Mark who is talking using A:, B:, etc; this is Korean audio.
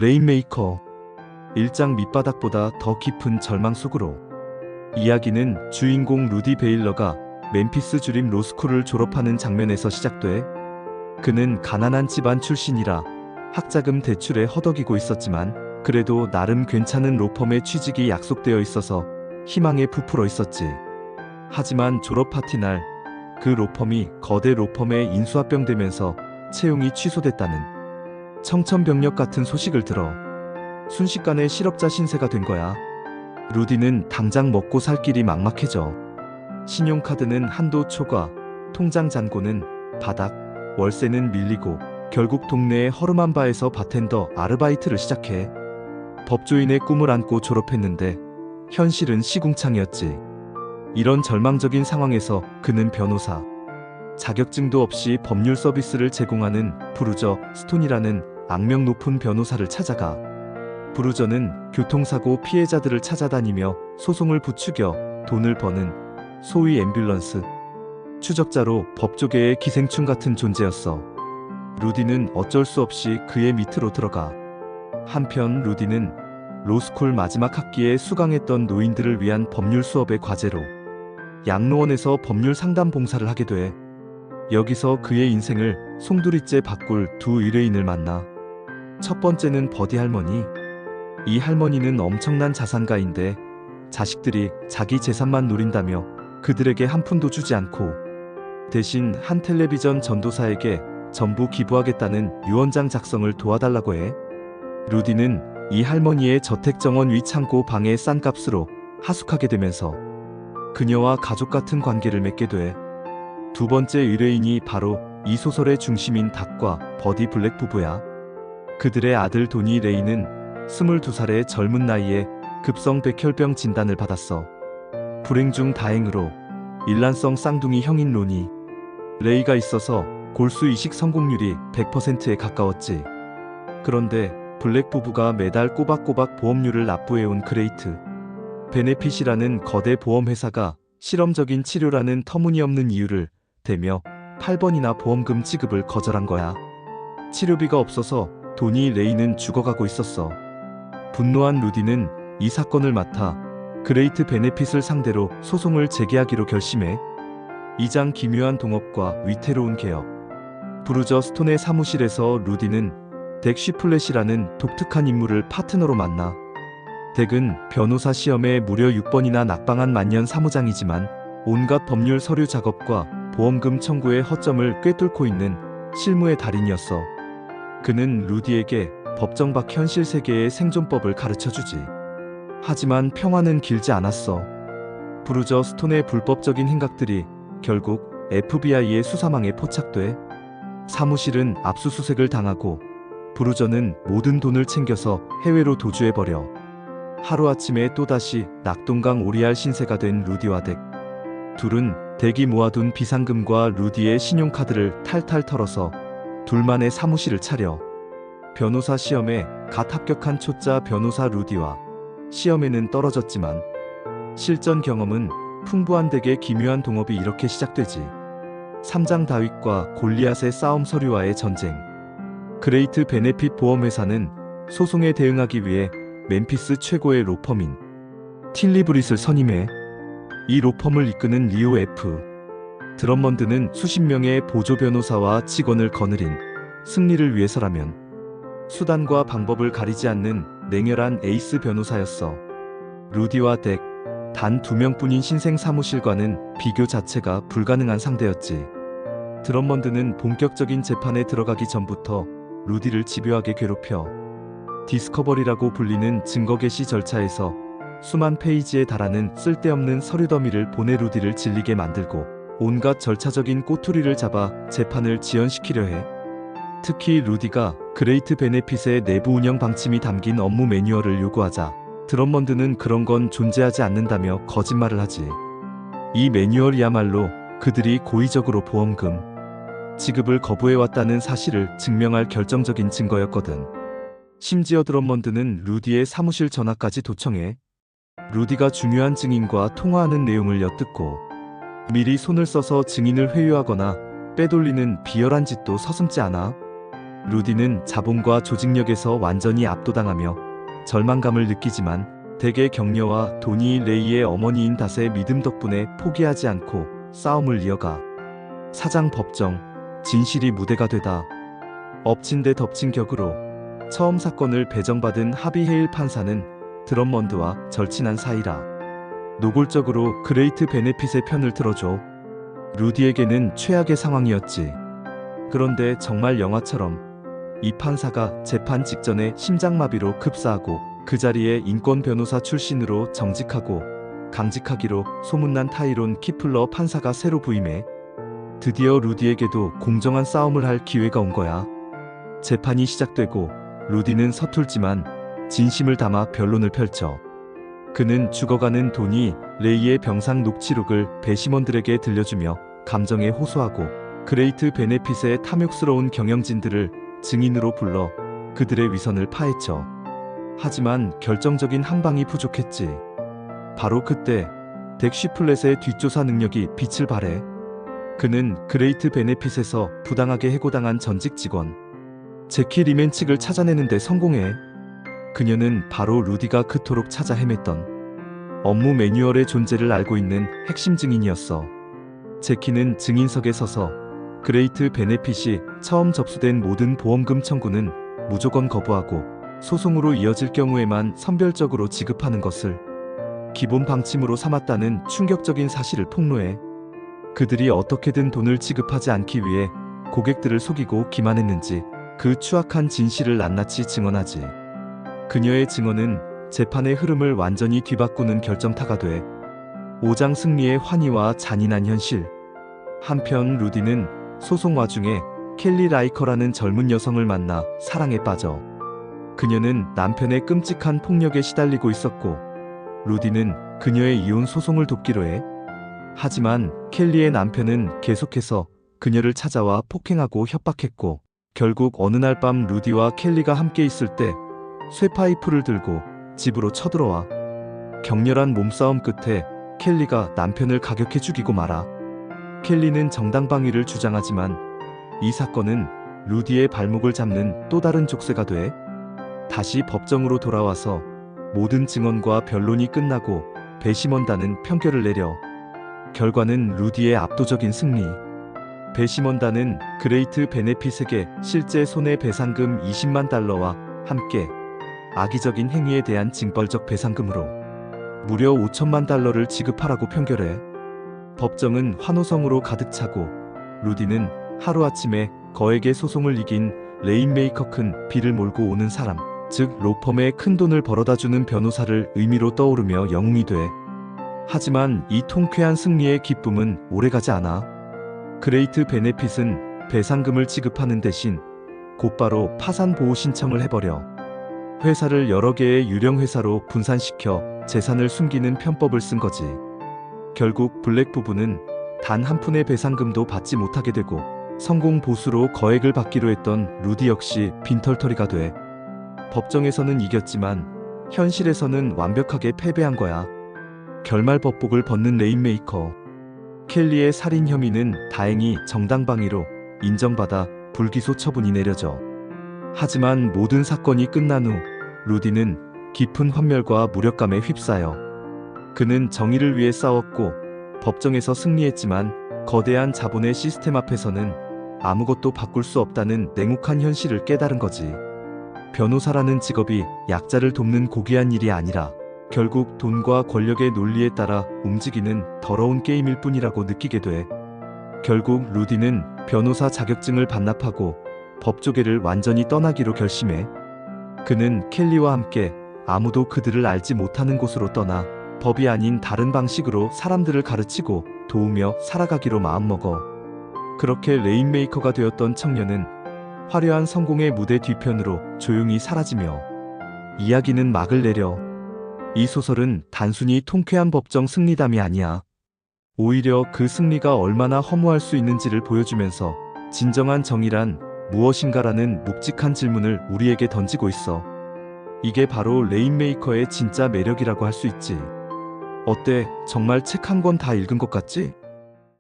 A: 레인메이커 1장 밑바닥보다 더 깊은 절망 속으로. 이야기는 주인공 루디 베일러가 멤피스 주립 로스쿨을 졸업하는 장면에서 시작돼. 그는 가난한 집안 출신이라 학자금 대출에 허덕이고 있었지만 그래도 나름 괜찮은 로펌에 취직이 약속되어 있어서 희망에 부풀어 있었지. 하지만 졸업 파티 날 그 로펌이 거대 로펌에 인수합병되면서 채용이 취소됐다는 청천벽력 같은 소식을 들어 순식간에 실업자 신세가 된 거야. 루디는 당장 먹고 살 길이 막막해져. 신용카드는 한도 초과, 통장 잔고는 바닥, 월세는 밀리고 결국 동네의 허름한 바에서 바텐더 아르바이트를 시작해. 법조인의 꿈을 안고 졸업했는데 현실은 시궁창이었지. 이런 절망적인 상황에서 그는 변호사, 자격증도 없이 법률 서비스를 제공하는 브루저 스톤이라는 악명 높은 변호사를 찾아가. 브루저는 교통사고 피해자들을 찾아다니며 소송을 부추겨 돈을 버는 소위 앰뷸런스 추적자로 법조계의 기생충 같은 존재였어. 루디는 어쩔 수 없이 그의 밑으로 들어가. 한편 루디는 로스쿨 마지막 학기에 수강했던 노인들을 위한 법률 수업의 과제로 양로원에서 법률 상담 봉사를 하게 돼. 여기서 그의 인생을 송두리째 바꿀 두 의뢰인을 만나. 첫 번째는 버디 할머니. 이 할머니는 엄청난 자산가인데 자식들이 자기 재산만 노린다며 그들에게 한 푼도 주지 않고 대신 한 텔레비전 전도사에게 전부 기부하겠다는 유언장 작성을 도와달라고 해. 루디는 이 할머니의 저택정원 위 창고 방의 싼 값으로 하숙하게 되면서 그녀와 가족 같은 관계를 맺게 돼. 두 번째 의뢰인이 바로 이 소설의 중심인 닥과 버디 블랙 부부야. 그들의 아들 도니 레이는 22살의 젊은 나이에 급성 백혈병 진단을 받았어. 불행 중 다행으로 일란성 쌍둥이 형인 로니, 레이가 있어서 골수 이식 성공률이 100%에 가까웠지. 그런데 블랙 부부가 매달 꼬박꼬박 보험료를 납부해온 그레이트 베네핏이라는 거대 보험회사가 실험적인 치료라는 터무니없는 이유를 대며 8번이나 보험금 지급을 거절한 거야. 치료비가 없어서 도니 레이는 죽어가고 있었어. 분노한 루디는 이 사건을 맡아 그레이트 베네핏을 상대로 소송을 제기하기로 결심해. 2장 기묘한 동업과 위태로운 개혁. 브루저 스톤의 사무실에서 루디는 덱 쉬플렛이라는 독특한 인물을 파트너로 만나. 덱은 변호사 시험에 무려 6번이나 낙방한 만년 사무장이지만 온갖 법률 서류 작업과 보험금 청구의 허점을 꿰뚫고 있는 실무의 달인이었어. 그는 루디에게 법정 밖 현실 세계의 생존법을 가르쳐주지. 하지만 평화는 길지 않았어. 브루저 스톤의 불법적인 행각들이 결국 FBI의 수사망에 포착돼. 사무실은 압수수색을 당하고 브루저는 모든 돈을 챙겨서 해외로 도주해버려. 하루아침에 또다시 낙동강 오리알 신세가 된 루디와 덱. 둘은 덱이 모아둔 비상금과 루디의 신용카드를 탈탈 털어서 둘만의 사무실을 차려. 변호사 시험에 갓 합격한 초짜 변호사 루디와 시험에는 떨어졌지만 실전 경험은 풍부한 덱의 기묘한 동업이 이렇게 시작되지. 3장 다윗과 골리앗의 싸움 서류와의 전쟁. 그레이트 베네핏 보험회사는 소송에 대응하기 위해 멤피스 최고의 로펌인 틸리 브릿을 선임해. 이 로펌을 이끄는 리오 F. 드럼먼드는 수십 명의 보조 변호사와 직원을 거느린 승리를 위해서라면 수단과 방법을 가리지 않는 냉혈한 에이스 변호사였어. 루디와 덱, 단 2명뿐인 신생 사무실과는 비교 자체가 불가능한 상대였지. 드럼먼드는 본격적인 재판에 들어가기 전부터 루디를 집요하게 괴롭혀. 디스커버리라고 불리는 증거 개시 절차에서 수만 페이지에 달하는 쓸데없는 서류 더미를 보내 루디를 질리게 만들고 온갖 절차적인 꼬투리를 잡아 재판을 지연시키려 해. 특히 루디가 그레이트 베네핏의 내부 운영 방침이 담긴 업무 매뉴얼을 요구하자 드럼먼드는 그런 건 존재하지 않는다며 거짓말을 하지. 이 매뉴얼이야말로 그들이 고의적으로 보험금 지급을 거부해왔다는 사실을 증명할 결정적인 증거였거든. 심지어 드럼먼드는 루디의 사무실 전화까지 도청해. 루디가 중요한 증인과 통화하는 내용을 엿듣고 미리 손을 써서 증인을 회유하거나 빼돌리는 비열한 짓도 서슴지 않아. 루디는 자본과 조직력에서 완전히 압도당하며 절망감을 느끼지만 덱의 격려와 도니 레이의 어머니인 닷의 믿음 덕분에 포기하지 않고 싸움을 이어가 사장 법정, 진실이 무대가 되다. 엎친 데 덮친 격으로 처음 사건을 배정받은 하비 헤일 판사는 드럼먼드와 절친한 사이라. 노골적으로 그레이트 베네핏의 편을 들어줘. 루디에게는 최악의 상황이었지. 그런데 정말 영화처럼 이 판사가 재판 직전에 심장마비로 급사하고 그 자리에 인권 변호사 출신으로 정직하고 강직하기로 소문난 타이론 키플러 판사가 새로 부임해 드디어 루디에게도 공정한 싸움을 할 기회가 온 거야. 재판이 시작되고 루디는 서툴지만 진심을 담아 변론을 펼쳐. 그는 죽어가는 도니 레이의 병상 녹취록을 배심원들에게 들려주며 감정에 호소하고 그레이트 베네핏의 탐욕스러운 경영진들을 증인으로 불러 그들의 위선을 파헤쳐. 하지만 결정적인 한 방이 부족했지. 바로 그때 덱 쉬플렛의 뒷조사 능력이 빛을 발해. 그는 그레이트 베네핏에서 부당하게 해고당한 전직 직원 제키 리맨칙을 찾아내는 데 성공해. 그녀는 바로 루디가 그토록 찾아 헤맸던 업무 매뉴얼의 존재를 알고 있는 핵심 증인이었어. 제키는 증인석에 서서 그레이트 베네핏이 처음 접수된 모든 보험금 청구는 무조건 거부하고 소송으로 이어질 경우에만 선별적으로 지급하는 것을 기본 방침으로 삼았다는 충격적인 사실을 폭로해. 그들이 어떻게든 돈을 지급하지 않기 위해 고객들을 속이고 기만했는지 그 추악한 진실을 낱낱이 증언하지. 그녀의 증언은 재판의 흐름을 완전히 뒤바꾸는 결정타가 돼. 5장 승리의 환희와 잔인한 현실. 한편 루디는 소송 와중에 켈리 라이커라는 젊은 여성을 만나 사랑에 빠져. 그녀는 남편의 끔찍한 폭력에 시달리고 있었고 루디는 그녀의 이혼 소송을 돕기로 해. 하지만 켈리의 남편은 계속해서 그녀를 찾아와 폭행하고 협박했고 결국 어느 날 밤 루디와 켈리가 함께 있을 때 쇠파이프를 들고 집으로 쳐들어와. 격렬한 몸싸움 끝에 켈리가 남편을 가격해 죽이고 말아. 켈리는 정당방위를 주장하지만 이 사건은 루디의 발목을 잡는 또 다른 족쇄가 돼. 다시 법정으로 돌아와서 모든 증언과 변론이 끝나고 배심원단은 판결을 내려. 결과는 루디의 압도적인 승리. 배심원단은 그레이트 베네핏에게 실제 손해배상금 20만 달러와 함께 악의적인 행위에 대한 징벌적 배상금으로 무려 5천만 달러를 지급하라고 판결해. 법정은 환호성으로 가득 차고 루디는 하루아침에 거액의 소송을 이긴 레인메이커 큰 비를 몰고 오는 사람, 즉 로펌에 큰 돈을 벌어다주는 변호사를 의미로 떠오르며 영웅이 돼. 하지만 이 통쾌한 승리의 기쁨은 오래가지 않아. 그레이트 베네핏은 배상금을 지급하는 대신 곧바로 파산 보호 신청을 해버려. 회사를 여러 개의 유령 회사로 분산시켜 재산을 숨기는 편법을 쓴 거지. 결국 블랙 부부는 단 한 푼의 배상금도 받지 못하게 되고 성공 보수로 거액을 받기로 했던 루디 역시 빈털터리가 돼. 법정에서는 이겼지만 현실에서는 완벽하게 패배한 거야. 결말 법복을 벗는 레인메이커. 켈리의 살인 혐의는 다행히 정당방위로 인정받아 불기소 처분이 내려져. 하지만 모든 사건이 끝난 후 루디는 깊은 환멸과 무력감에 휩싸여. 그는 정의를 위해 싸웠고 법정에서 승리했지만 거대한 자본의 시스템 앞에서는 아무것도 바꿀 수 없다는 냉혹한 현실을 깨달은 거지. 변호사라는 직업이 약자를 돕는 고귀한 일이 아니라 결국 돈과 권력의 논리에 따라 움직이는 더러운 게임일 뿐이라고 느끼게 돼. 결국 루디는 변호사 자격증을 반납하고 법조계를 완전히 떠나기로 결심해. 그는 켈리와 함께 아무도 그들을 알지 못하는 곳으로 떠나 법이 아닌 다른 방식으로 사람들을 가르치고 도우며 살아가기로 마음먹어. 그렇게 레인메이커가 되었던 청년은 화려한 성공의 무대 뒤편으로 조용히 사라지며 이야기는 막을 내려. 이 소설은 단순히 통쾌한 법정 승리담이 아니야. 오히려 그 승리가 얼마나 허무할 수 있는지를 보여주면서 진정한 정의란 무엇인가라는 묵직한 질문을 우리에게 던지고 있어. 이게 바로 레인메이커의 진짜 매력이라고 할 수 있지. 어때? 정말 책 한 권 다 읽은 것 같지?